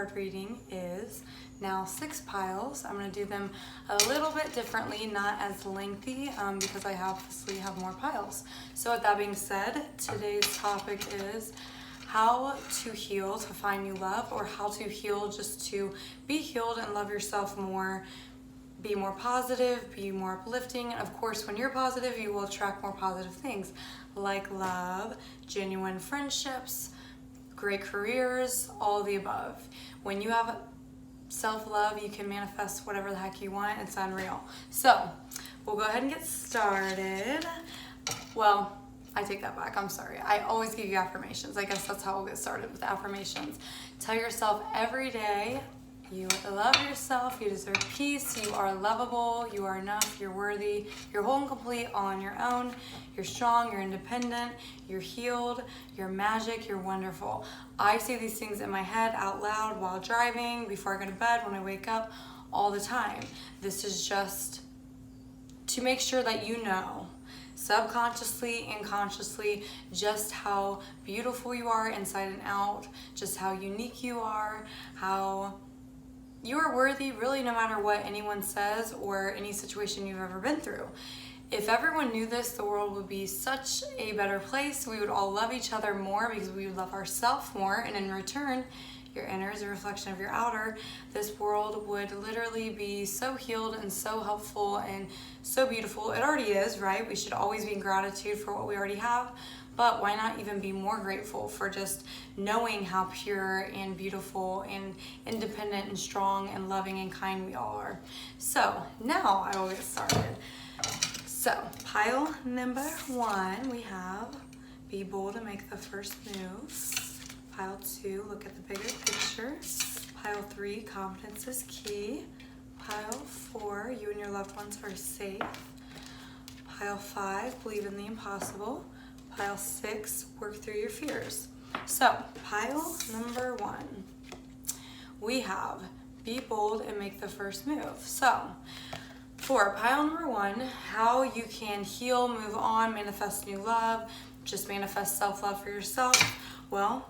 card reading is now 6 piles. I'm going to do them a little bit differently, not as lengthy, because I obviously have more piles. So with that being said, today's topic is how to heal to find new love, or how to heal just to be healed and love yourself more, be more positive, be more uplifting. And of course, when you're positive, you will attract more positive things like love, genuine friendships, great careers, all of the above. When you have self-love, you can manifest whatever the heck you want. It's unreal. So we'll go ahead and get started. Well, I take that back. I'm sorry. I always give you affirmations. I guess that's how we'll get started with affirmations. Tell yourself every day, you love yourself, you deserve peace, you are lovable, you are enough, you're worthy, you're whole and complete all on your own, you're strong, you're independent, you're healed, you're magic, you're wonderful. I say these things in my head out loud while driving, before I go to bed, when I wake up, all the time. This is just to make sure that you know, subconsciously and consciously, just how beautiful you are inside and out, just how unique you are, how you are worthy, really, no matter what anyone says or any situation you've ever been through. If everyone knew this, the world would be such a better place. We would all love each other more because we would love ourselves more, and in return, your inner is a reflection of your outer. This world would literally be so healed and so helpful and so beautiful. It already is, right? We should always be in gratitude for what we already have, but why not even be more grateful for just knowing how pure and beautiful and independent and strong and loving and kind we all are. So now I will get started. So pile number 1, we have be bold and make the first move. Pile 2, look at the bigger picture. Pile 3, confidence is key. Pile 4, you and your loved ones are safe. Pile 5, believe in the impossible. Pile 6, work through your fears. So pile number 1, we have be bold and make the first move. So for pile number 1, how you can heal, move on, manifest new love, just manifest self-love for yourself. Well,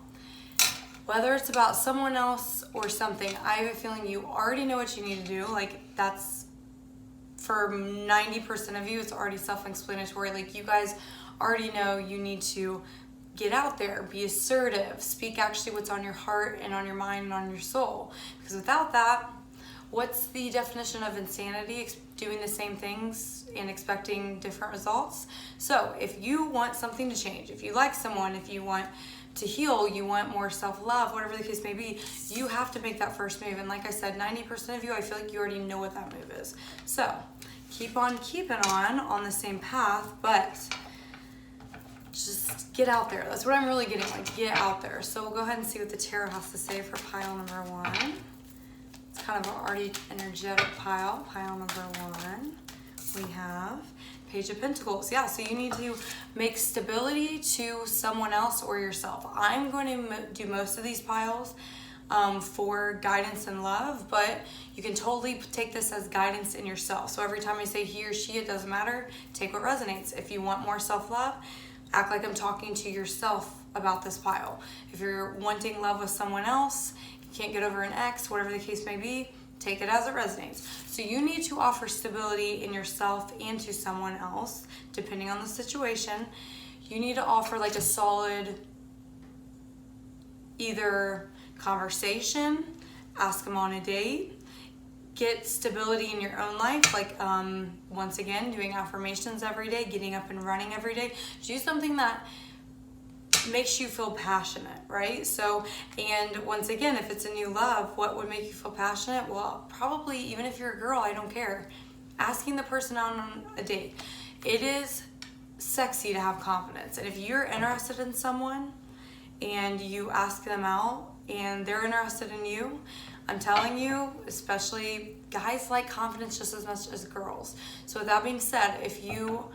whether it's about someone else or something, I have a feeling you already know what you need to do. Like, that's, for 90% of you, it's already self-explanatory. Like, you guys already know you need to get out there, be assertive, speak actually what's on your heart and on your mind and on your soul. Because without that, what's the definition of insanity? Doing the same things and expecting different results. So if you want something to change, if you like someone, if you want to heal, you want more self-love, whatever the case may be, you have to make that first move. And like I said, 90% of you, I feel like you already know what that move is. So keep on keeping on the same path, but just get out there. That's what I'm really getting, like, get out there. So we'll go ahead and see what the tarot has to say for pile number 1. It's kind of an already energetic pile. Pile number 1, we have Page of Pentacles. Yeah, so you need to make stability to someone else or yourself. I'm going to do most of these piles for guidance and love, but you can totally take this as guidance in yourself. So every time I say he or she, it doesn't matter. Take what resonates. If you want more self-love, act like I'm talking to yourself about this pile. If you're wanting love with someone else, you can't get over an ex, whatever the case may be, take it as it resonates. So you need to offer stability in yourself and to someone else, depending on the situation. You need to offer like a solid either conversation, ask them on a date, get stability in your own life, like once again, doing affirmations every day, getting up and running every day. Do something that makes you feel passionate, right? So, and once again, if it's a new love, what would make you feel passionate? Well, probably, even if you're a girl, I don't care, asking the person out on a date. It is sexy to have confidence. And if you're interested in someone and you ask them out and they're interested in you, I'm telling you, especially guys like confidence just as much as girls. So with that being said, if you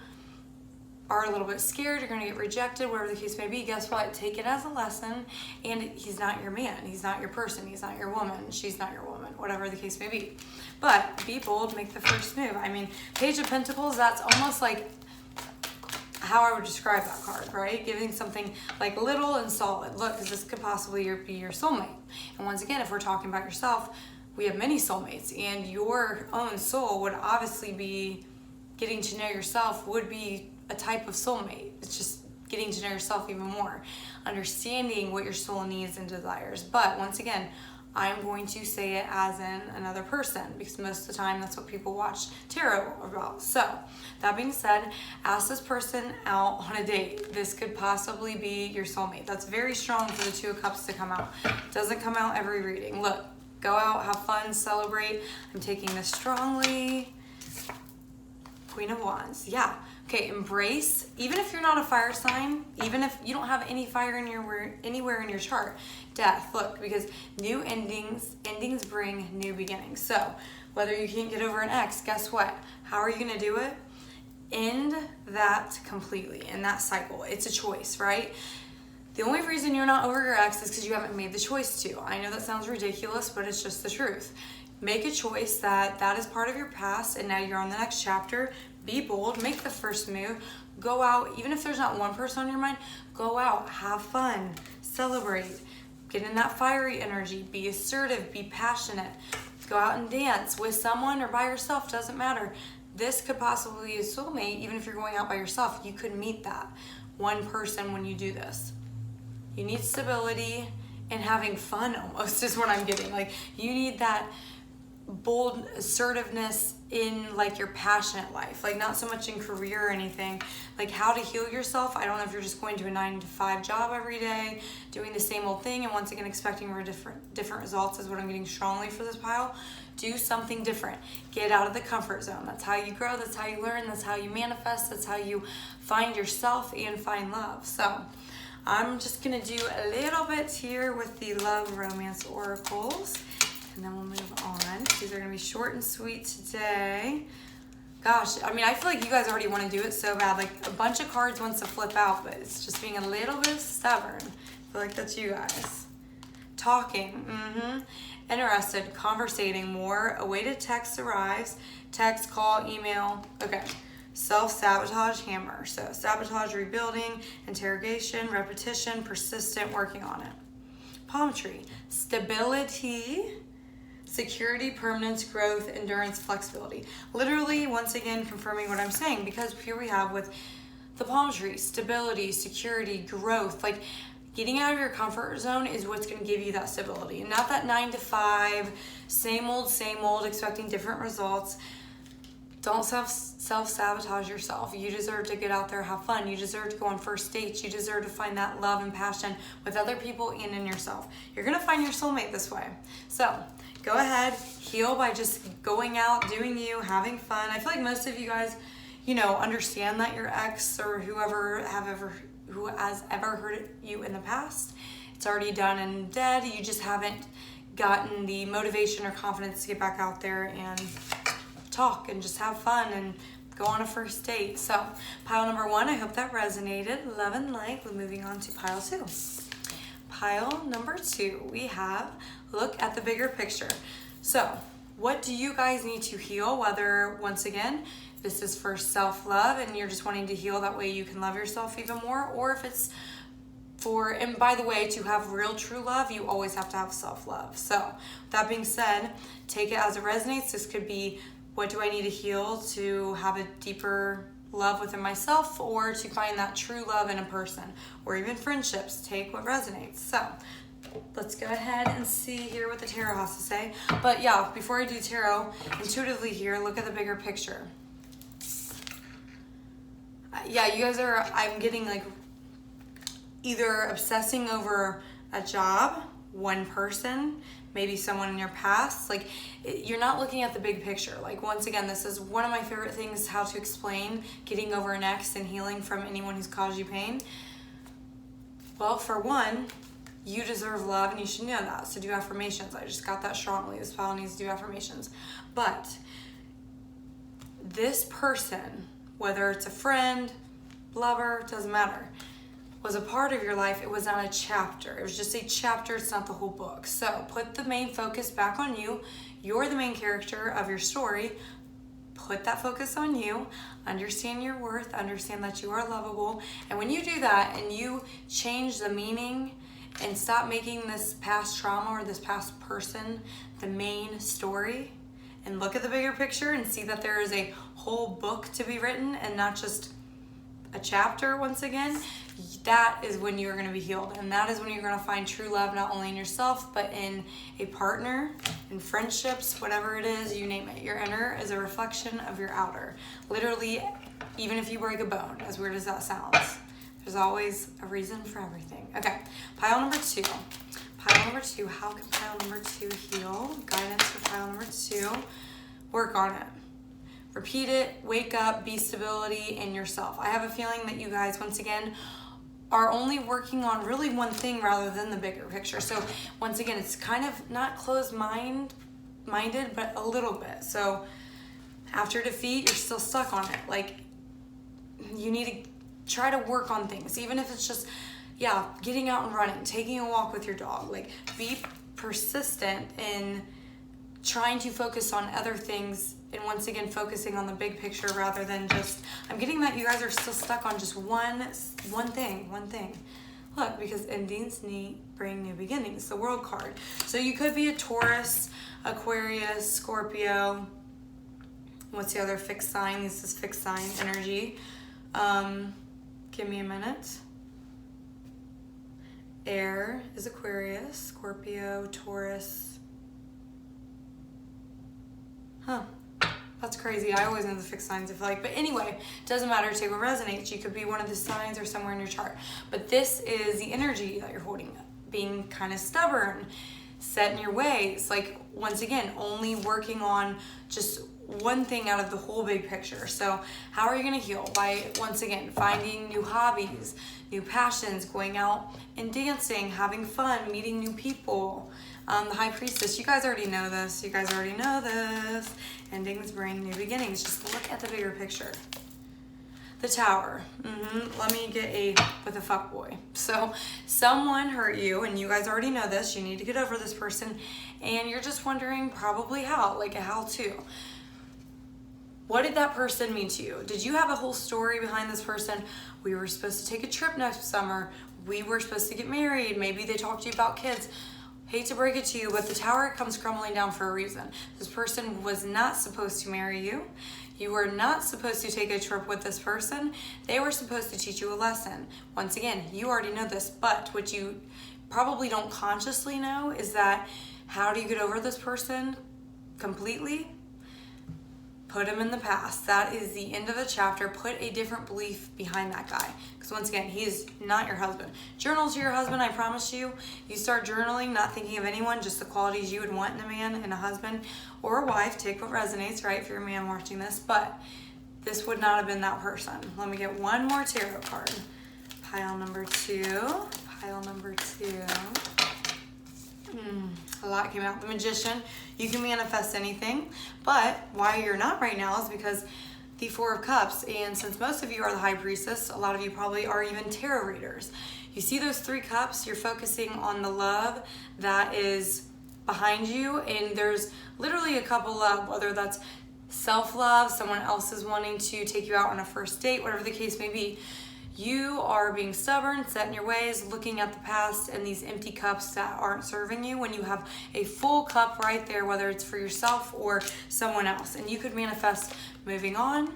are a little bit scared, you're gonna get rejected, whatever the case may be, guess what? Take it as a lesson, and he's not your man, he's not your person, he's not your woman, she's not your woman, whatever the case may be. But be bold, make the first move. I mean, Page of Pentacles, that's almost like how I would describe that card, right? Giving something like little and solid. Look, because this could possibly be your soulmate. And once again, if we're talking about yourself, we have many soulmates, and your own soul would obviously be getting to know yourself would be a type of soulmate. It's just getting to know yourself even more, understanding what your soul needs and desires. But once again, I'm going to say it as in another person, because most of the time that's what people watch tarot about. So that being said, ask this person out on a date. This could possibly be your soulmate. That's very strong for the Two of Cups to come out. Doesn't come out every reading. Look, go out, have fun, celebrate. I'm taking this strongly. Queen of Wands. Yeah. Okay, embrace, even if you're not a fire sign, even if you don't have any fire in anywhere in your chart, death. Look, because new endings bring new beginnings. So whether you can't get over an ex, guess what? How are you going to do it? End that completely, in that cycle. It's a choice, right? The only reason you're not over your ex is because you haven't made the choice to. I know that sounds ridiculous, but it's just the truth. Make a choice that is part of your past, and now you're on the next chapter. Be bold, make the first move, go out, even if there's not one person on your mind, go out, have fun, celebrate, get in that fiery energy, be assertive, be passionate, go out and dance with someone or by yourself, doesn't matter. This could possibly be a soulmate. Even if you're going out by yourself, you could meet that one person when you do this. You need stability and having fun almost is what I'm getting. Like, you need that bold assertiveness in like your passionate life, like not so much in career or anything, like how to heal yourself. I don't know if you're just going to a 9-to-5 job every day, doing the same old thing, and once again expecting different results is what I'm getting strongly for this pile. Do something different. Get out of the comfort zone. That's how you grow, that's how you learn, that's how you manifest, that's how you find yourself and find love. So I'm just gonna do a little bit here with the love romance oracles, and then we'll move on. These are gonna be short and sweet today. Gosh, I mean, I feel like you guys already want to do it so bad. Like, a bunch of cards wants to flip out, but it's just being a little bit stubborn. I feel like that's you guys. Talking, interested, conversating more. Awaited text arrives. Text, call, email. Okay. Self-sabotage, hammer. So sabotage, rebuilding, interrogation, repetition, persistent, working on it. Palm tree, stability, security, permanence, growth, endurance, flexibility. Literally, once again, confirming what I'm saying, because here we have with the palm tree, stability, security, growth. Like, getting out of your comfort zone is what's going to give you that stability, and not that 9-to-5, same old, expecting different results. Don't self-sabotage yourself. You deserve to get out there, have fun. You deserve to go on first dates. You deserve to find that love and passion with other people and in yourself. You're going to find your soulmate this way. So go ahead, heal by just going out, doing you, having fun. I feel like most of you guys, understand that your ex or who has ever hurt you in the past, it's already done and dead. You just haven't gotten the motivation or confidence to get back out there and talk and just have fun and go on a first date. So pile number 1, I hope that resonated. Love and light. We're moving on to pile 2. Pile number 2, we have look at the bigger picture. So what do you guys need to heal? Whether, once again, this is for self-love and you're just wanting to heal, that way you can love yourself even more, or if it's for, and by the way, to have real true love, you always have to have self-love. So that being said, take it as it resonates. This could be, what do I need to heal to have a deeper love within myself, or to find that true love in a person, or even friendships. Take what resonates. So let's go ahead and see here what the tarot has to say. But yeah, before I do tarot, intuitively here, look at the bigger picture. Yeah, you guys are, I'm getting like either obsessing over a job, one person, maybe someone in your past. Like, you're not looking at the big picture. Like, once again, this is one of my favorite things, how to explain getting over an ex and healing from anyone who's caused you pain. Well, for one, you deserve love and you should know that. So do affirmations. I just got that strongly. This pile needs to do affirmations. But this person, whether it's a friend, lover, doesn't matter, was a part of your life. It was not a chapter. It was just a chapter. It's not the whole book. So put the main focus back on you. You're the main character of your story. Put that focus on you, understand your worth, understand that you are lovable. And when you do that and you change the meaning and stop making this past trauma or this past person the main story, and look at the bigger picture and see that there is a whole book to be written and not just a chapter once again, that is when you're going to be healed. And that is when you're going to find true love, not only in yourself, but in a partner, in friendships, whatever it is, you name it. Your inner is a reflection of your outer. Literally, even if you break a bone, as weird as that sounds, there's always a reason for everything. Okay, pile number 2. Pile number 2, how can pile number 2 heal? Guidance for pile number 2. Work on it. Repeat it, wake up, be stability in yourself. I have a feeling that you guys, once again, are only working on really one thing rather than the bigger picture. So once again, it's kind of not closed-minded, but a little bit. So after defeat, you're still stuck on it. Like, you need to try to work on things, even if it's just, getting out and running, taking a walk with your dog. Like, be persistent in trying to focus on other things, and once again focusing on the big picture rather than just, I'm getting that you guys are still stuck on just one thing. Look, because endings bring new beginnings, the World card. So you could be a Taurus, Aquarius, Scorpio. What's the other fixed sign? This is fixed sign energy. Give me a minute. Air is Aquarius, Scorpio, Taurus. That's crazy. I always know the fixed signs, I feel like. But anyway, doesn't matter. Take what resonates. You could be one of the signs or somewhere in your chart. But this is the energy that you're holding. Being kind of stubborn, set in your ways. Like, once again, only working on just one thing out of the whole big picture. So how are you going to heal? By, once again, finding new hobbies, new passions, going out and dancing, having fun, meeting new people. The High Priestess, you guys already know this. Endings bring new beginnings. Just look at the bigger picture. The Tower. Let me get with a fuckboy. So someone hurt you, and you guys already know this. You need to get over this person, and you're just wondering probably how, like a how to. What did that person mean to you? Did you have a whole story behind this person? We were supposed to take a trip next summer. We were supposed to get married. Maybe they talked to you about kids. Hate to break it to you, but the tower comes crumbling down for a reason. This person was not supposed to marry you. You were not supposed to take a trip with this person. They were supposed to teach you a lesson. Once again, you already know this, but what you probably don't consciously know is that how do you get over this person completely? Put him in the past. That is the end of the chapter. Put a different belief behind that guy. Because once again, he is not your husband. Journal to your husband, I promise you. You start journaling, not thinking of anyone, just the qualities you would want in a man and a husband or a wife. Take what resonates, right, if you're a man watching this. But this would not have been that person. Let me get one more tarot card. Pile number 2. Pile number 2. A lot came out. The Magician. You can manifest anything, but why you're not right now is because the 4 of Cups, and since most of you are the High Priestess, a lot of you probably are even tarot readers. You see those 3 cups, you're focusing on the love that is behind you, and there's literally a couple of, whether that's self-love, someone else is wanting to take you out on a first date, whatever the case may be. You are being stubborn, set in your ways, looking at the past and these empty cups that aren't serving you when you have a full cup right there, whether it's for yourself or someone else. And you could manifest moving on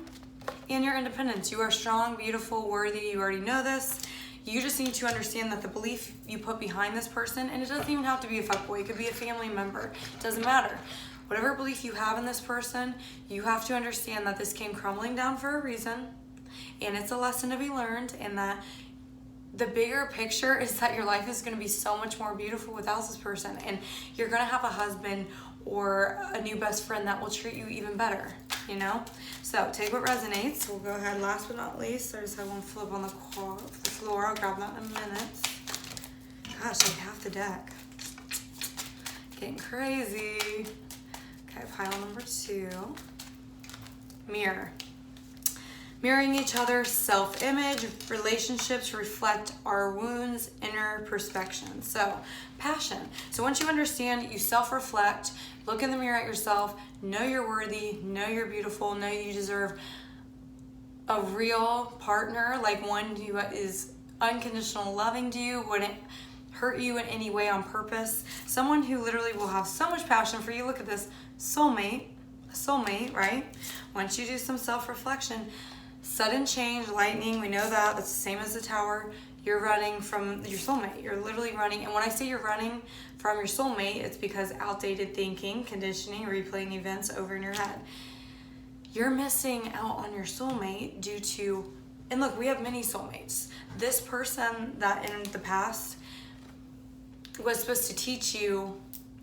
and your independence. You are strong, beautiful, worthy. You already know this. You just need to understand that the belief you put behind this person, and it doesn't even have to be a fuckboy, it could be a family member. It doesn't matter. Whatever belief you have in this person, you have to understand that this came crumbling down for a reason. And it's a lesson to be learned, and that the bigger picture is that your life is going to be so much more beautiful without this person, and you're going to have a husband or a new best friend that will treat you even better, you know? So take what resonates. We'll go ahead, last but not least, I just have one flip on the floor. I'll grab that in a minute. Gosh, like half the deck. Getting crazy. Okay, pile number 2. Mirror. Mirroring each other, self-image, relationships reflect our wounds, inner perspection. So, passion. So once you understand, you self-reflect, look in the mirror at yourself, know you're worthy, know you're beautiful, know you deserve a real partner, like one who is unconditional loving to you, wouldn't hurt you in any way on purpose. Someone who literally will have so much passion for you. Look at this, soulmate, right? Once you do some self-reflection, sudden change, lightning, we know that. That's the same as the tower. You're running from your soulmate. You're literally running. And when I say you're running from your soulmate, it's because outdated thinking, conditioning, replaying events over in your head. You're missing out on your soulmate due to, and look, we have many soulmates. This person that in the past was supposed to teach you,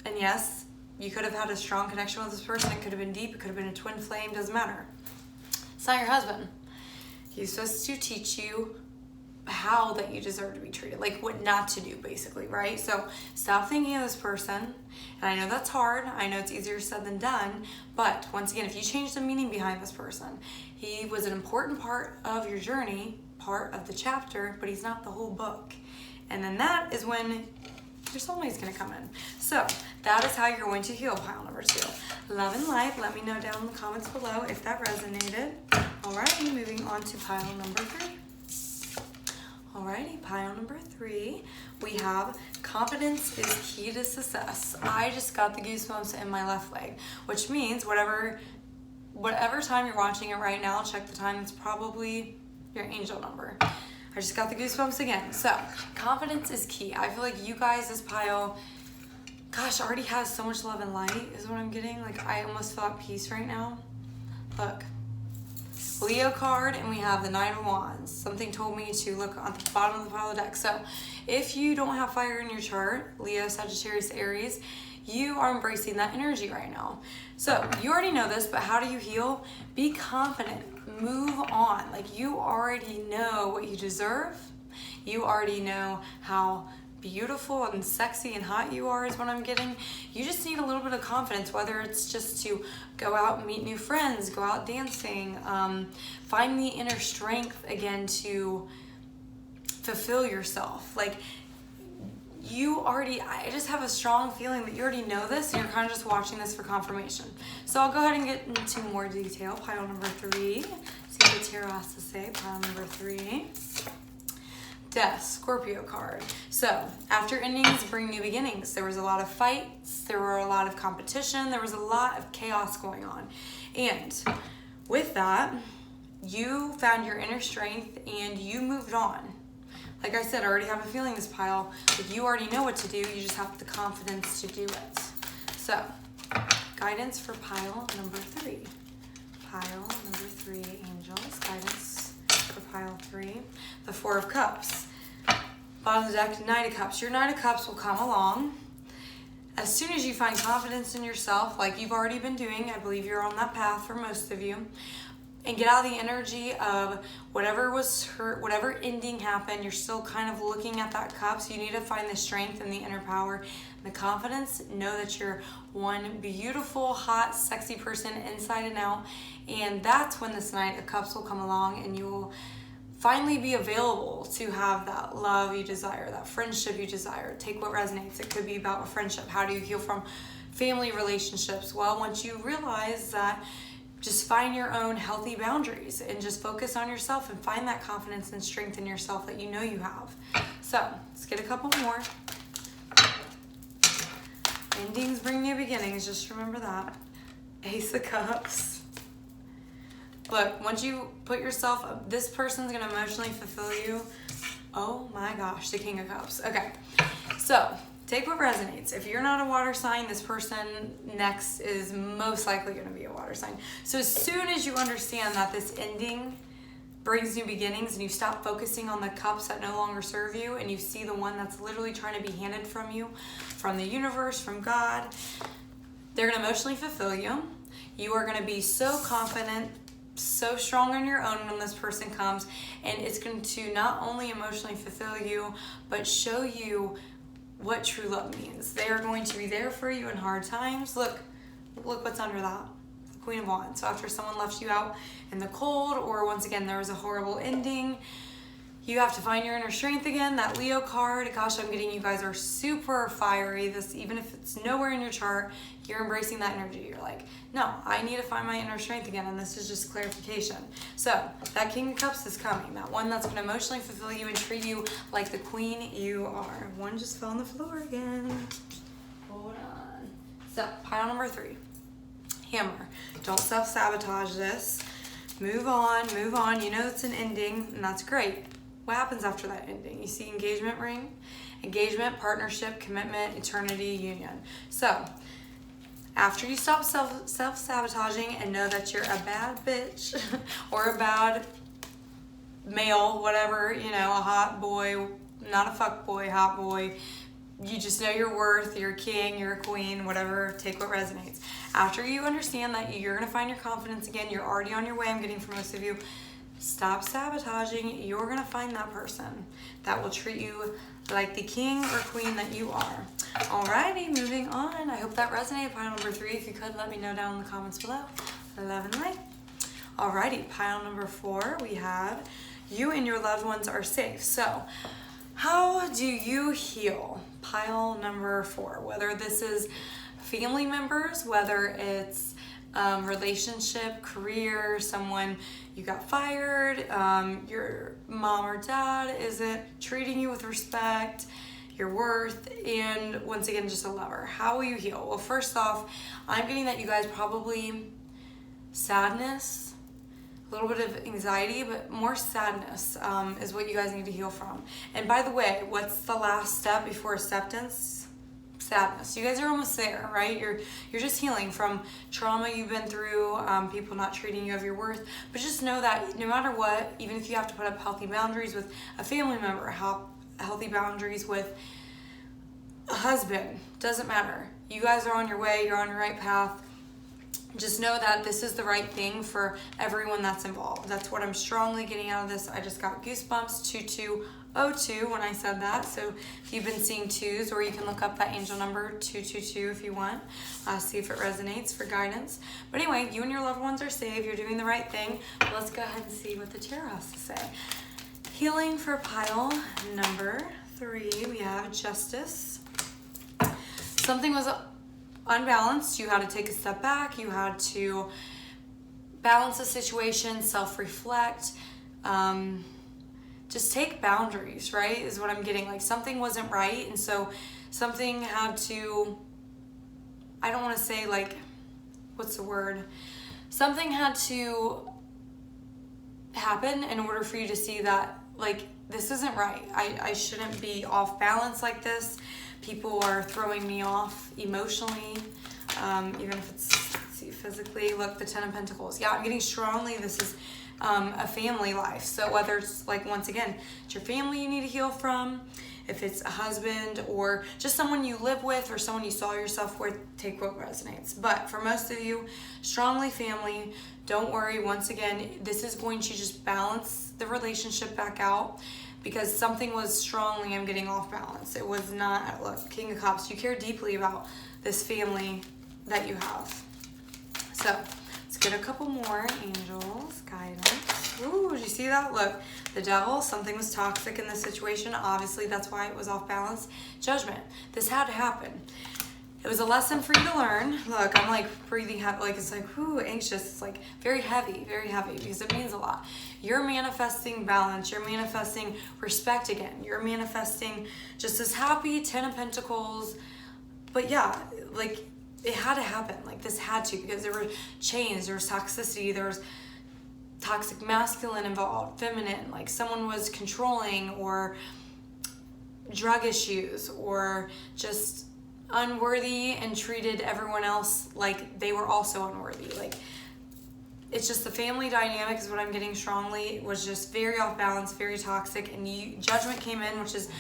and yes, you could have had a strong connection with this person. It could have been deep. It could have been a twin flame. Doesn't matter. It's not your husband. He's supposed to teach you how that you deserve to be treated, like what not to do, basically, right? So stop thinking of this person. And I know that's hard. I know it's easier said than done. But once again, if you change the meaning behind this person, he was an important part of your journey, part of the chapter, but he's not the whole book. And then that is when your soulmate's going to come in. So that is how you're going to heal pile number 2. Love and light. Let me know down in the comments below if that resonated. Alrighty, moving on to pile number 3. Alrighty, pile number 3. We have confidence is key to success. I just got the goosebumps in my left leg, which means whatever time you're watching it right now, check the time. It's probably your angel number. I just got the goosebumps again. So, confidence is key. I feel like you guys, this pile, gosh, already has so much love and light is what I'm getting. Like, I almost feel at peace right now. Look. Leo card, and we have the Nine of Wands. Something told me to look on the bottom of the pile of the deck. So, if you don't have fire in your chart, Leo, Sagittarius, Aries, you are embracing that energy right now. So, you already know this, but how do you heal? Be confident. Move on. Like, you already know what you deserve. You already know how beautiful and sexy and hot you are is what I'm getting. You just need a little bit of confidence, whether it's just to go out and meet new friends, go out dancing, find the inner strength again to fulfill yourself. Like, I just have a strong feeling that you already know this and you're kind of just watching this for confirmation. So I'll go ahead and get into more detail. Pile number 3. See what the tarot has to say. Pile number 3. Death, Scorpio card. So, after endings bring new beginnings. There was a lot of fights, there were a lot of competition, there was a lot of chaos going on. And with that, you found your inner strength and you moved on. Like I said, I already have a feeling this pile, like you already know what to do, you just have the confidence to do it. So, guidance for pile number 3. Pile number 3, angels, guidance for pile 3. The Four of Cups. Bottom of the deck, Knight of Cups. Your Knight of Cups will come along. As soon as you find confidence in yourself, like you've already been doing, I believe you're on that path for most of you, and get out of the energy of whatever was hurt, whatever ending happened, you're still kind of looking at that cup, so you need to find the strength and the inner power and the confidence. Know that you're one beautiful, hot, sexy person inside and out, and that's when this Knight of Cups will come along and you will finally be available to have that love you desire, that friendship you desire. Take what resonates. It could be about a friendship. How do you heal from family relationships? Well, once you realize that, just find your own healthy boundaries and just focus on yourself and find that confidence and strength in yourself that you know you have. So, let's get a couple more. Endings bring new beginnings. Just remember that. Ace of Cups. Look, once you put yourself, this person's going to emotionally fulfill you. Oh my gosh, the King of Cups. Okay, so take what resonates. If you're not a water sign, this person next is most likely going to be a water sign. So as soon as you understand that this ending brings new beginnings and you stop focusing on the cups that no longer serve you and you see the one that's literally trying to be handed from you, from the universe, from God, they're going to emotionally fulfill you. You are going to be so confident, so strong on your own when this person comes, and it's going to not only emotionally fulfill you, but show you what true love means. They are going to be there for you in hard times. Look what's under that. The Queen of Wands. So after someone left you out in the cold, or once again, there was a horrible ending, you have to find your inner strength again. That Leo card, gosh, I'm getting you guys are super fiery. This, even if it's nowhere in your chart, you're embracing that energy. You're like, no, I need to find my inner strength again, and this is just clarification. So that King of Cups is coming. That one that's going to emotionally fulfill you and treat you like the queen you are. One just fell on the floor again. Hold on. So pile number 3, Hammer. Don't self-sabotage this. Move on, move on. You know it's an ending, and that's great. What happens after that ending? You see engagement ring, engagement, partnership, commitment, eternity, union. So after you stop self-sabotaging and know that you're a bad bitch or a bad male, whatever, you know, a hot boy, not a fuck boy, hot boy, you just know your worth, you're a king, you're a queen, whatever, take what resonates. After you understand that you're gonna find your confidence again, you're already on your way, I'm getting for most of you, stop sabotaging. You're gonna find that person that will treat you like the king or queen that you are. Alrighty, moving on. I hope that resonated. Pile number 3, if you could, let me know down in the comments below. Love and light. Alrighty, pile number 4, we have you and your loved ones are safe. So how do you heal? Pile number 4, whether this is family members, whether it's relationship, career, someone you got fired, your mom or dad isn't treating you with respect, your worth, and once again, just a lover. How will you heal? Well, first off, I'm getting that you guys probably sadness, a little bit of anxiety, but more sadness is what you guys need to heal from. And by the way, what's the last step before acceptance? Sadness. You guys are almost there, right? You're just healing from trauma you've been through, people not treating you of your worth. But just know that no matter what, even if you have to put up healthy boundaries with a family member, healthy boundaries with a husband, doesn't matter. You guys are on your way, you're on your right path. Just know that this is the right thing for everyone that's involved. That's what I'm strongly getting out of this. I just got goosebumps, 2202 when I said that. So if you've been seeing 2s, or you can look up that angel number 222 if you want, see if it resonates for guidance. But anyway, you and your loved ones are safe. You're doing the right thing. Let's go ahead and see what the tarot has to say. Healing for pile number 3, we have Justice. Something was unbalanced. You had to take a step back. You had to balance the situation, self-reflect, just take boundaries, right, is what I'm getting. Like something wasn't right, and so something had to, I don't want to say like, what's the word? Something had to happen in order for you to see that, like, this isn't right. I shouldn't be off balance like this. People are throwing me off emotionally, even if it's, let's see, physically. Look, the 10 of Pentacles. Yeah, I'm getting strongly this is a family life. So whether it's like, once again, it's your family you need to heal from, if it's a husband or just someone you live with or someone you saw yourself with, take what resonates. But for most of you, strongly family, don't worry. Once again, this is going to just balance the relationship back out, because something was strongly, I'm getting off balance. It was not, look, King of Cups, you care deeply about this family that you have. So let's get a couple more angels, guidance. Ooh, did you see that? Look, the Devil, something was toxic in this situation. Obviously, that's why it was off balance. Judgment, this had to happen. It was a lesson for you to learn. Look, I'm like breathing heavy, like it's like, whoo, anxious. It's like very heavy, because it means a lot. You're manifesting balance. You're manifesting respect again. You're manifesting just this happy 10 of Pentacles. But yeah, like it had to happen. Like this had to, because there were chains, there was toxicity, there was toxic masculine involved, feminine, like someone was controlling, or drug issues, or just unworthy and treated everyone else like they were also unworthy. Like it's just the family dynamic is what I'm getting strongly, was just very off balance, very toxic, and judgment came in, which is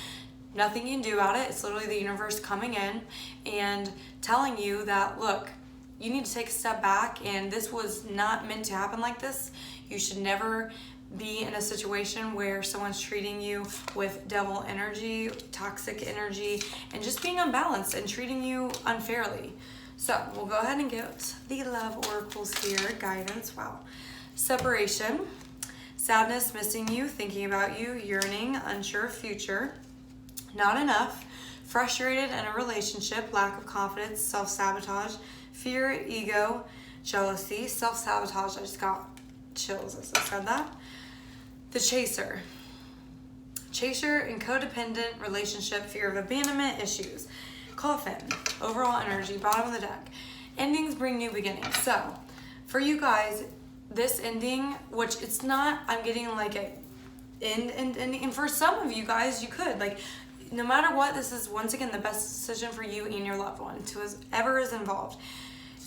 nothing you can do about it. It's literally the universe coming in and telling you that, look, you need to take a step back, and this was not meant to happen like this. You should never be in a situation where someone's treating you with devil energy, toxic energy, and just being unbalanced and treating you unfairly. So we'll go ahead and get the love oracles here. Guidance. Wow. Separation. Sadness, missing you, thinking about you, yearning, unsure of future. Not enough. Frustrated in a relationship, lack of confidence, self-sabotage, fear, ego, jealousy, self-sabotage. I just got chills as I said that. The chaser. Chaser in codependent relationship, fear of abandonment, issues. Coffin, overall energy, bottom of the deck. Endings bring new beginnings. So, for you guys, this ending, which it's not, I'm getting like a ending, and for some of you guys, you could, like, no matter what, this is, once again, the best decision for you and your loved one, to whoever is involved.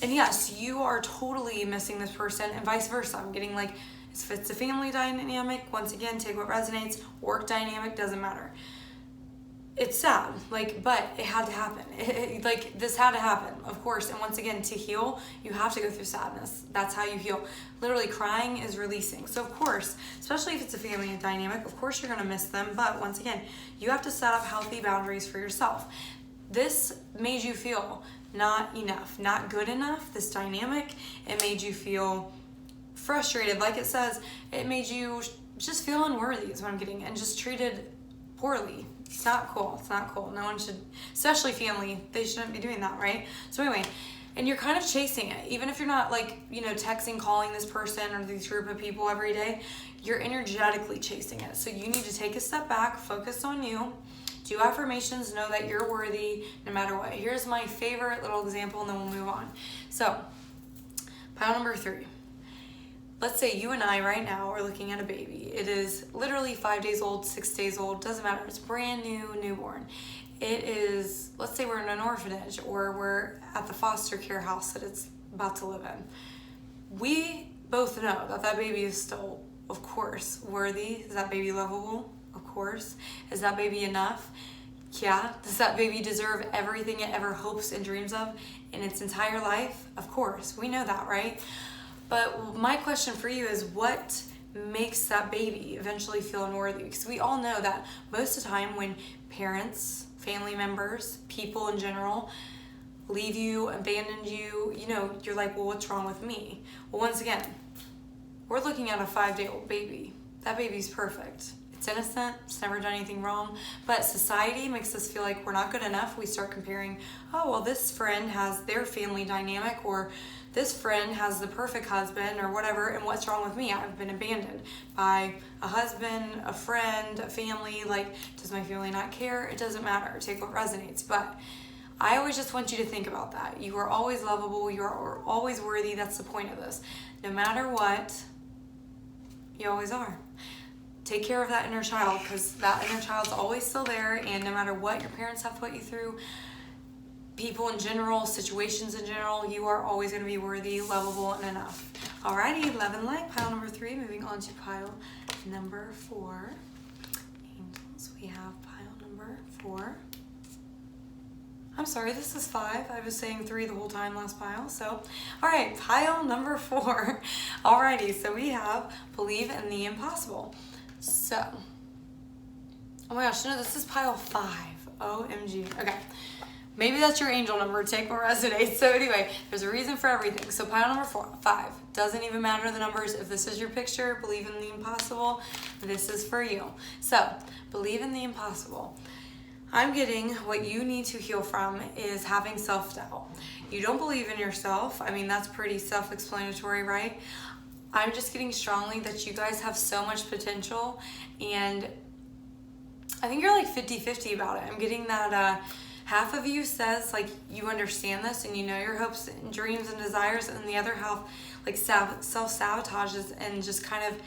And yes, you are totally missing this person, and vice versa. I'm getting like, if it's a family dynamic, once again, take what resonates. Work dynamic, doesn't matter. It's sad, like, but it had to happen. Like, this had to happen, of course. And once again, to heal, you have to go through sadness. That's how you heal. Literally, crying is releasing. So, of course, especially if it's a family dynamic, of course you're going to miss them. But once again, you have to set up healthy boundaries for yourself. This made you feel not enough, not good enough, this dynamic. It made you feel frustrated. Like it says, it made you just feel unworthy is what I'm getting, and just treated poorly. It's not cool. It's not cool. No one should, especially family, they shouldn't be doing that, right? So anyway, and you're kind of chasing it. Even if you're not like, you know, texting, calling this person or this group of people every day, you're energetically chasing it. So you need to take a step back, focus on you, do affirmations, know that you're worthy no matter what. Here's my favorite little example, and then we'll move on. So, pile number 3. Let's say you and I right now are looking at a baby. It is literally 5 days old, 6 days old, doesn't matter. It's brand new, newborn. It is, let's say we're in an orphanage or we're at the foster care house that it's about to live in. We both know that that baby is still, of course, worthy. Is that baby lovable? Of course. Is that baby enough? Yeah. Does that baby deserve everything it ever hopes and dreams of in its entire life? Of course. We know that, right? But my question for you is, what makes that baby eventually feel unworthy? Because we all know that most of the time when parents, family members, people in general leave you, abandon you, you know, you're like, well, what's wrong with me? Well, once again, we're looking at a 5-day-old baby. That baby's perfect. It's innocent, it's never done anything wrong, but society makes us feel like we're not good enough. We start comparing, oh, well, this friend has their family dynamic, or this friend has the perfect husband, or whatever, and what's wrong with me? I've been abandoned by a husband, a friend, a family. Like, does my family not care? It doesn't matter. Take what resonates. But I always just want you to think about that. You are always lovable. You are always worthy. That's the point of this. No matter what, you always are. Take care of that inner child, because that inner child's always still there, and no matter what your parents have put you through, people in general, situations in general, you are always going to be worthy, lovable, and enough. Alrighty, love and light, pile number 3, moving on to pile number 4. Angels, we have pile number 4. I'm sorry, this is 5. I was saying 3 the whole time last pile. So, alright, pile number 4. Alrighty, so we have believe in the impossible. So, oh my gosh, no, this is pile 5. OMG. Okay. Maybe that's your angel number. Take what resonates. So anyway, there's a reason for everything. So pile number 5. Doesn't even matter the numbers. If this is your picture, believe in the impossible, this is for you. So, believe in the impossible. I'm getting what you need to heal from is having self-doubt. You don't believe in yourself. I mean, that's pretty self-explanatory, right? I'm just getting strongly that you guys have so much potential, and I think you're like 50-50 about it. I'm getting that half of you says like you understand this and you know your hopes and dreams and desires, and the other half like self-sabotages and just kind of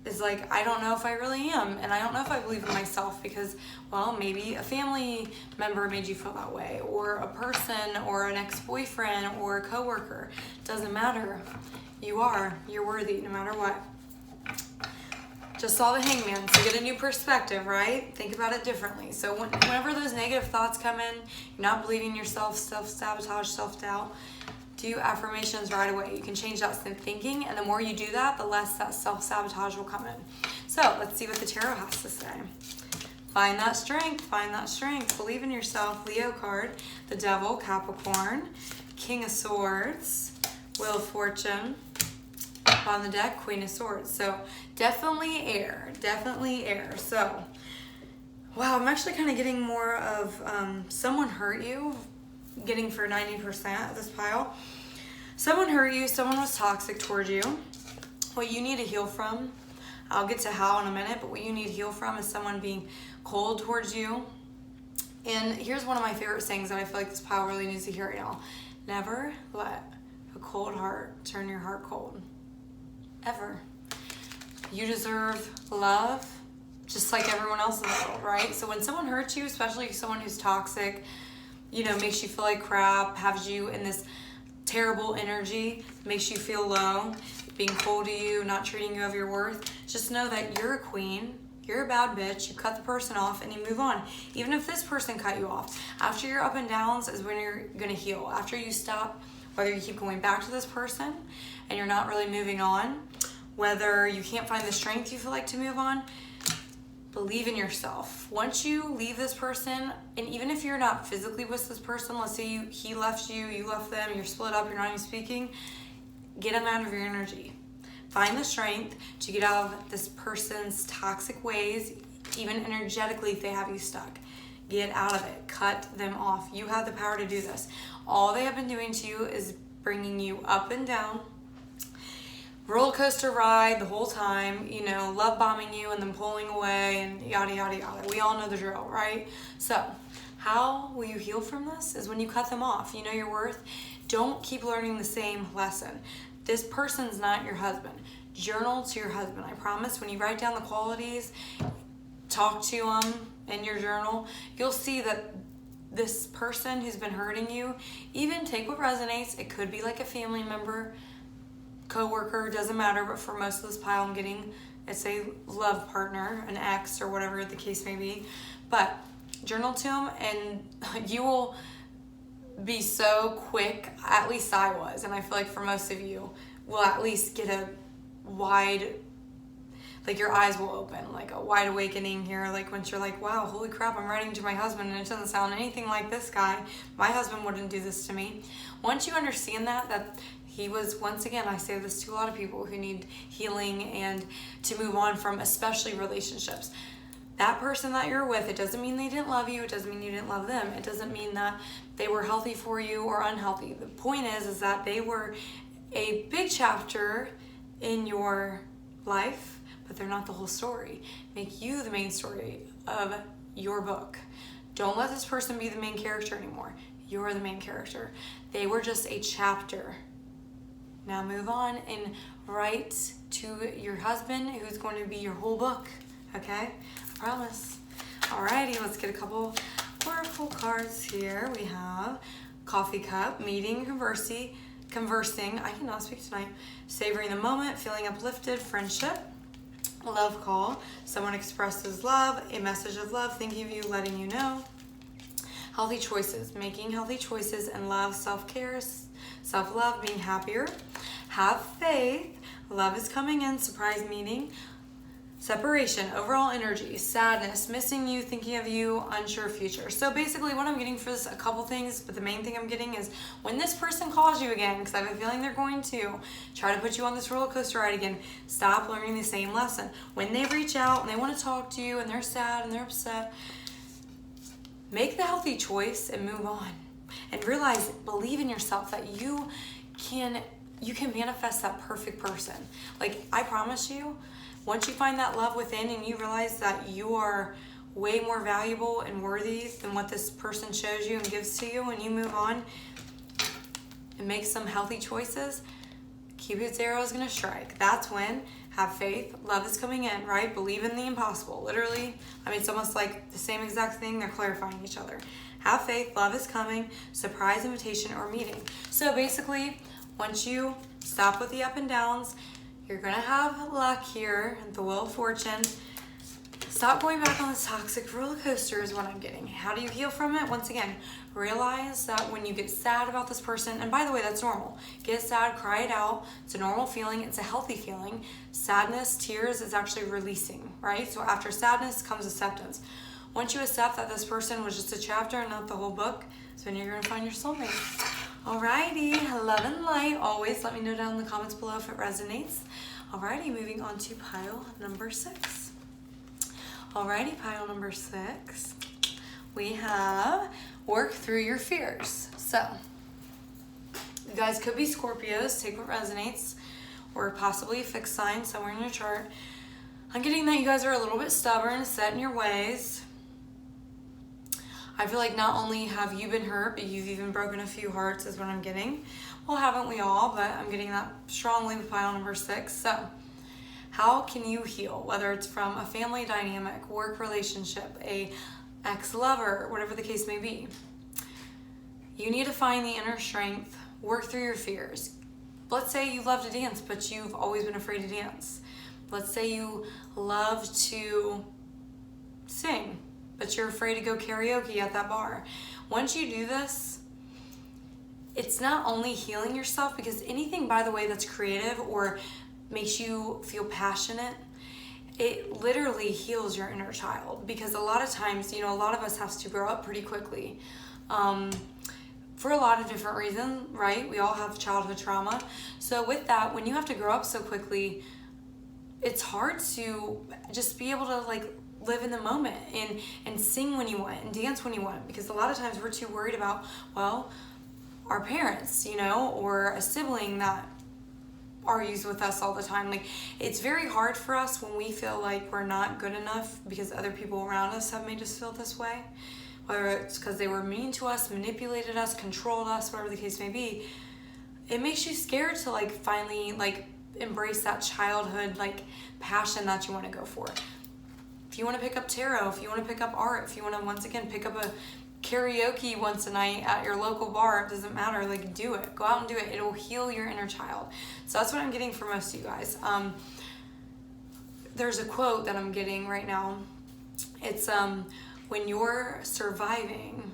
is like, I don't know if I really am, and I don't know if I believe in myself because, well, maybe a family member made you feel that way, or a person, or an ex-boyfriend, or a coworker. Doesn't matter. You're worthy no matter what. Just saw the Hangman, so get a new perspective, right? Think about it differently. So whenever those negative thoughts come in, you're not believing in yourself, self-sabotage, self-doubt, do affirmations right away. You can change that thinking, and the more you do that, the less that self-sabotage will come in. So let's see what the tarot has to say. Find that strength, find that strength. Believe in yourself, Leo card, the Devil, Capricorn, King of Swords, Wheel of Fortune. On the deck, Queen of Swords. So definitely air, definitely air. So, wow, I'm actually kind of getting more of someone hurt you, getting for 90% of this pile. Someone hurt you, someone was toxic towards you. What you need to heal from, I'll get to how in a minute, but what you need to heal from is someone being cold towards you. And here's one of my favorite sayings that I feel like this pile really needs to hear right now. Never let a cold heart turn your heart cold. Ever. You deserve love just like everyone else in the world, right? So when someone hurts you, especially someone who's toxic, you know, makes you feel like crap, has you in this terrible energy, makes you feel low, being cold to you, not treating you of your worth, just know that you're a queen, you're a bad bitch, you cut the person off and you move on. Even if this person cut you off, after your up and downs is when you're gonna heal. After you stop, whether you keep going back to this person and you're not really moving on, whether you can't find the strength you feel like to move on, believe in yourself. Once you leave this person, and even if you're not physically with this person, let's say he left you, you left them, you're split up, you're not even speaking, get them out of your energy. Find the strength to get out of this person's toxic ways, even energetically if they have you stuck. Get out of it. Cut them off. You have the power to do this. All they have been doing to you is bringing you up and down, roller coaster ride the whole time, you know, love bombing you and then pulling away and yada, yada, yada. We all know the drill, right? So how will you heal from this is when you cut them off. You know your worth. Don't keep learning the same lesson. This person's not your husband. Journal to your husband. I promise when you write down the qualities, talk to him in your journal, you'll see that this person who's been hurting you, even take what resonates. It could be like a family member, co-worker, doesn't matter, but for most of this pile I'm getting, it's a love partner, an ex or whatever the case may be. But journal to him and you will be so quick, at least I was, and I feel like for most of you will at least get a wide, like your eyes will open, like a wide awakening here, like once you're like, wow, holy crap, I'm writing to my husband and it doesn't sound anything like this guy. My husband wouldn't do this to me. Once you understand that he was, once again, I say this to a lot of people who need healing and to move on from especially relationships. That person that you're with, it doesn't mean they didn't love you. It doesn't mean you didn't love them. It doesn't mean that they were healthy for you or unhealthy. The point is that they were a big chapter in your life, but they're not the whole story. Make you the main story of your book. Don't let this person be the main character anymore. You're the main character. They were just a chapter. Now move on and write to your husband who's going to be your whole book, okay? I promise. Alrighty, let's get a couple oracle cards here. We have coffee cup, meeting, conversing, I cannot speak tonight, savoring the moment, feeling uplifted, friendship, love call, someone expresses love, a message of love, thinking of you, letting you know, healthy choices, making healthy choices and love, self-care, self-love, being happier, have faith, love is coming in, surprise meeting, separation, overall energy, sadness, missing you, thinking of you, unsure future. So basically what I'm getting for this, a couple things, but the main thing I'm getting is when this person calls you again, because I have a feeling they're going to try to put you on this roller coaster ride again, stop learning the same lesson. When they reach out and they want to talk to you and they're sad and they're upset, make the healthy choice and move on. And realize, believe in yourself that you can manifest that perfect person. Like I promise you, once you find that love within and you realize that you are way more valuable and worthy than what this person shows you and gives to you, and you move on and make some healthy choices, Cupid's arrow is going to strike. That's when, have faith, love is coming in, right? Believe in the impossible. Literally, I mean, it's almost like the same exact thing. They're clarifying each other. Have faith, love is coming, surprise invitation or meeting. So basically, once you stop with the up and downs, you're gonna have luck here, the Wheel of Fortune. Stop going back on this toxic roller coaster is what I'm getting. How do you heal from it? Once again, realize that when you get sad about this person, and by the way, that's normal. Get sad, cry it out. It's a normal feeling. It's a healthy feeling. Sadness, tears is actually releasing, right? So after sadness comes acceptance. Once you accept that this person was just a chapter and not the whole book, so then you're gonna find your soulmate. Alrighty, love and light. Always let me know down in the comments below if it resonates. Alrighty, moving on to pile number 6. Alrighty, pile number 6. We have work through your fears. So, you guys could be Scorpios, take what resonates, or possibly a fixed sign somewhere in your chart. I'm getting that you guys are a little bit stubborn, set in your ways. I feel like not only have you been hurt, but you've even broken a few hearts is what I'm getting. Well, haven't we all? But I'm getting that strongly with pile number 6. So, how can you heal? Whether it's from a family dynamic, work relationship, a ex-lover, whatever the case may be. You need to find the inner strength, work through your fears. Let's say you love to dance, but you've always been afraid to dance. Let's say you love to sing, but you're afraid to go karaoke at that bar. Once you do this, it's not only healing yourself, because anything, by the way, that's creative or makes you feel passionate, it literally heals your inner child. Because a lot of times, a lot of us have to grow up pretty quickly for a lot of different reasons, right? We all have childhood trauma. So with that, when you have to grow up so quickly, it's hard to just be able to live in the moment and sing when you want and dance when you want, because a lot of times we're too worried about, our parents, or a sibling that argues with us all the time. It's very hard for us when we feel like we're not good enough because other people around us have made us feel this way, whether it's because they were mean to us, manipulated us, controlled us, whatever the case may be. It makes you scared to finally embrace that childhood passion that you want to go for. If you want to pick up tarot, if you want to pick up art, if you want to once again pick up a karaoke once a night at your local bar, it doesn't matter, do it. Go out and do it. It'll heal your inner child. So that's what I'm getting for most of you guys. There's a quote that I'm getting right now. It's when you're surviving,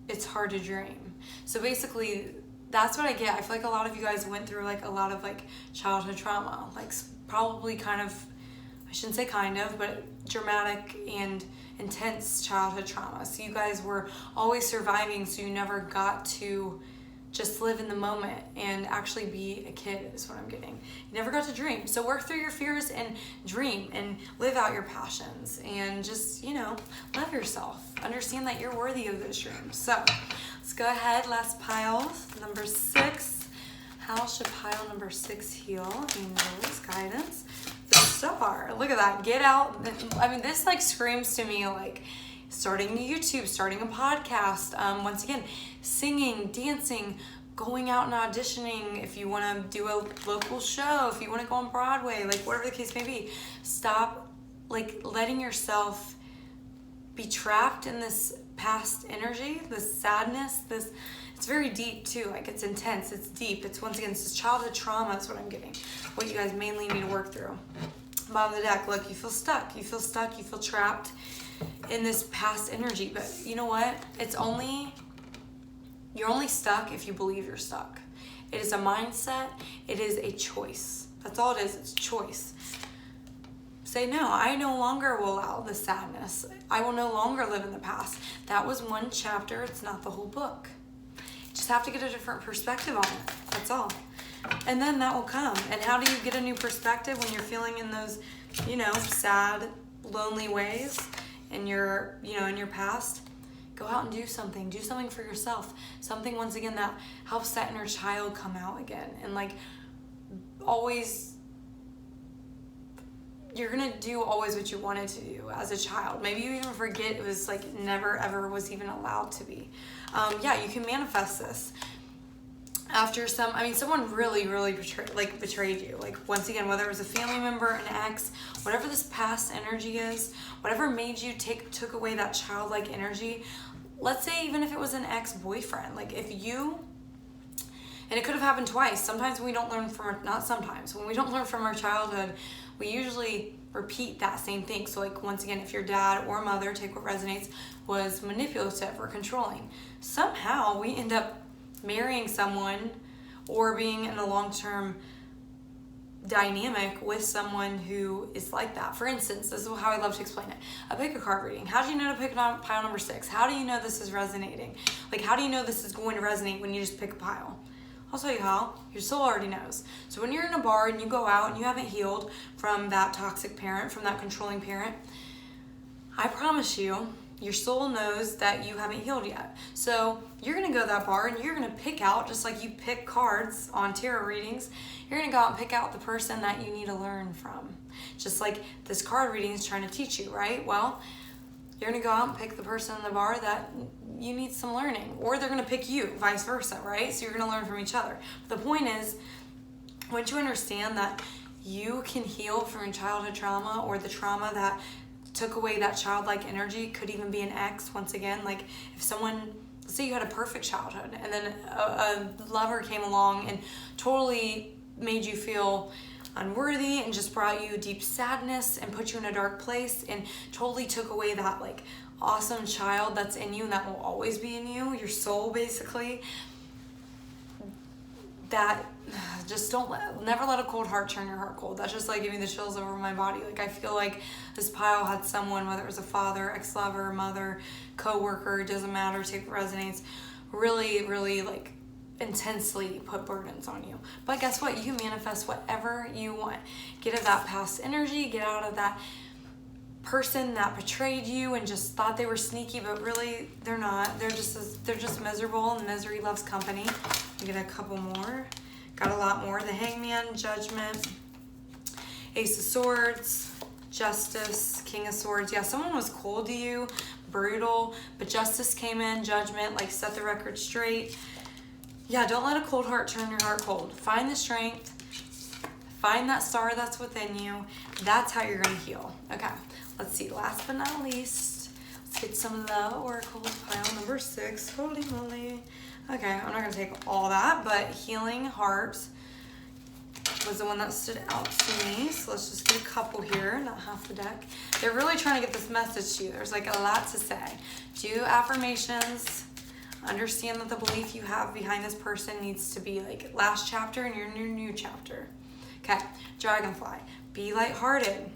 it's hard to dream. So basically, that's what I get. I feel like a lot of you guys went through a lot of childhood trauma, probably kind of, I shouldn't say kind of, but dramatic and intense childhood trauma. So you guys were always surviving, so you never got to just live in the moment and actually be a kid is what I'm getting. You never got to dream. So work through your fears and dream and live out your passions and just, love yourself. Understand that you're worthy of those dreams. So let's go ahead. Last pile, number 6. How should pile number 6 heal? Angels, guidance. The Star. Look at that. Get out. I mean, this screams to me starting a YouTube, starting a podcast. Once again, singing, dancing, going out and auditioning. If you want to do a local show, if you want to go on Broadway, whatever the case may be, stop letting yourself be trapped in this past energy, this sadness, it's very deep too. It's intense, it's deep. It's once again, it's childhood trauma. That's what I'm getting. What you guys mainly need to work through. Bottom of the deck, look, you feel stuck. You feel trapped in this past energy. But you know what? You're only stuck if you believe you're stuck. It is a mindset. It is a choice. That's all it is. It's a choice. Say, no, I no longer will allow the sadness. I will no longer live in the past. That was one chapter. It's not the whole book. Just have to get a different perspective on it. That's all. And then that will come. And how do you get a new perspective when you're feeling in those, sad, lonely ways in your, in your past? Go out and do something. Do something for yourself. Something, once again, that helps that inner child come out again. And always, you're going to do always what you wanted to do as a child. Maybe you even forget it was never ever was even allowed to be. You can manifest this after someone really, really betrayed you. Once again, whether it was a family member, an ex, whatever this past energy is, whatever made you took away that childlike energy. Let's say even if it was an ex-boyfriend, and it could have happened twice. Sometimes we don't learn from when we don't learn from our childhood, we usually repeat that same thing. So once again, if your dad or mother, take what resonates, was manipulative or controlling, somehow we end up marrying someone or being in a long-term dynamic with someone who is like that. For instance, this is how I love to explain it. A pick a card reading. How do you know to pick pile number 6? How do you know this is resonating? Like, how do you know this is going to resonate when you just pick a pile? I'll tell you how. Your soul already knows. So when you're in a bar and you go out and you haven't healed from that toxic parent, from that controlling parent, I promise you, your soul knows that you haven't healed yet. So you're going to go to that bar and you're going to pick out, just like you pick cards on tarot readings, you're going to go out and pick out the person that you need to learn from. Just like this card reading is trying to teach you, right? Well, you're going to go out and pick the person in the bar that you need some learning. Or they're going to pick you, vice versa, right? So you're going to learn from each other. But the point is, once you understand that you can heal from your childhood trauma, or the trauma that took away that childlike energy, could even be an ex. Once again, like if someone, let's say you had a perfect childhood and then a lover came along and totally made you feel unworthy and just brought you deep sadness and put you in a dark place and totally took away that like awesome child that's in you and that will always be in you, your soul basically, that just never let a cold heart turn your heart cold. That's just like giving the chills over my body. Like I feel like this pile had someone, whether it was a father, ex-lover, mother, co-worker, it doesn't matter, take what resonates, really, really like intensely put burdens on you. But guess what? You can manifest whatever you want. Get out of that past energy, get out of that person that betrayed you and just thought they were sneaky, but really they're not. They're just miserable, and misery loves company. We get a couple more. Got a lot more. The Hangman, Judgment, Ace of Swords, Justice, King of Swords. Yeah, someone was cold to you, brutal, but Justice came in, Judgment, like set the record straight. Yeah, don't let a cold heart turn your heart cold. Find the strength. Find that star that's within you. That's how you're going to heal. Okay, let's see. Last but not least, let's get some of the oracles. Pile number 6. Holy moly. Okay, I'm not going to take all that, but Healing Heart was the one that stood out to me. So let's just get a couple here, not half the deck. They're really trying to get this message to you. There's like a lot to say. Do affirmations. Understand that the belief you have behind this person needs to be like last chapter in your new chapter. Okay, Dragonfly. Be lighthearted.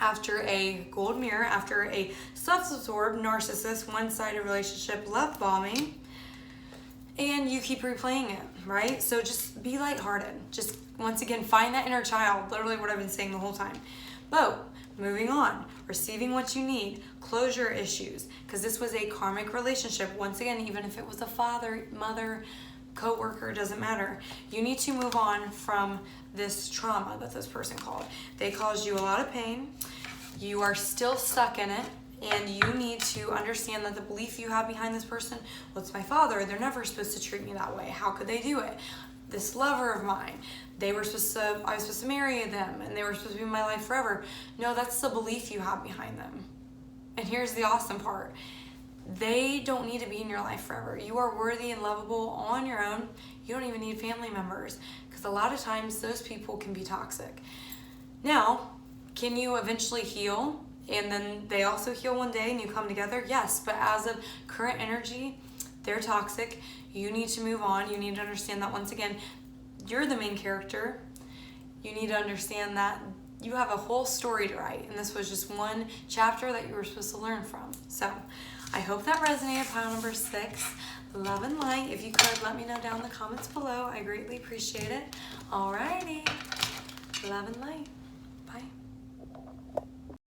After a gold mirror, after a self-absorbed narcissist, one-sided relationship, love bombing, and you keep replaying it, right? So just be lighthearted. Just, once again, find that inner child, literally what I've been saying the whole time. Boat, moving on, receiving what you need, closure issues, because this was a karmic relationship. Once again, even if it was a father, mother, co-worker, doesn't matter. You need to move on from this trauma that this person caused. They caused you a lot of pain. You are still stuck in it. And you need to understand that the belief you have behind this person, well, it's my father, they're never supposed to treat me that way. How could they do it? This lover of mine, I was supposed to marry them and they were supposed to be in my life forever. No, that's the belief you have behind them. And here's the awesome part. They don't need to be in your life forever. You are worthy and lovable on your own. You don't even need family members, because a lot of times those people can be toxic. Now, can you eventually heal? And then they also heal one day and you come together? Yes, but as of current energy, they're toxic. You need to move on. You need to understand that, once again, you're the main character. You need to understand that you have a whole story to write, and this was just one chapter that you were supposed to learn from. So I hope that resonated. Pile number 6, love and light. If you could, let me know down in the comments below. I greatly appreciate it. Alrighty, love and light.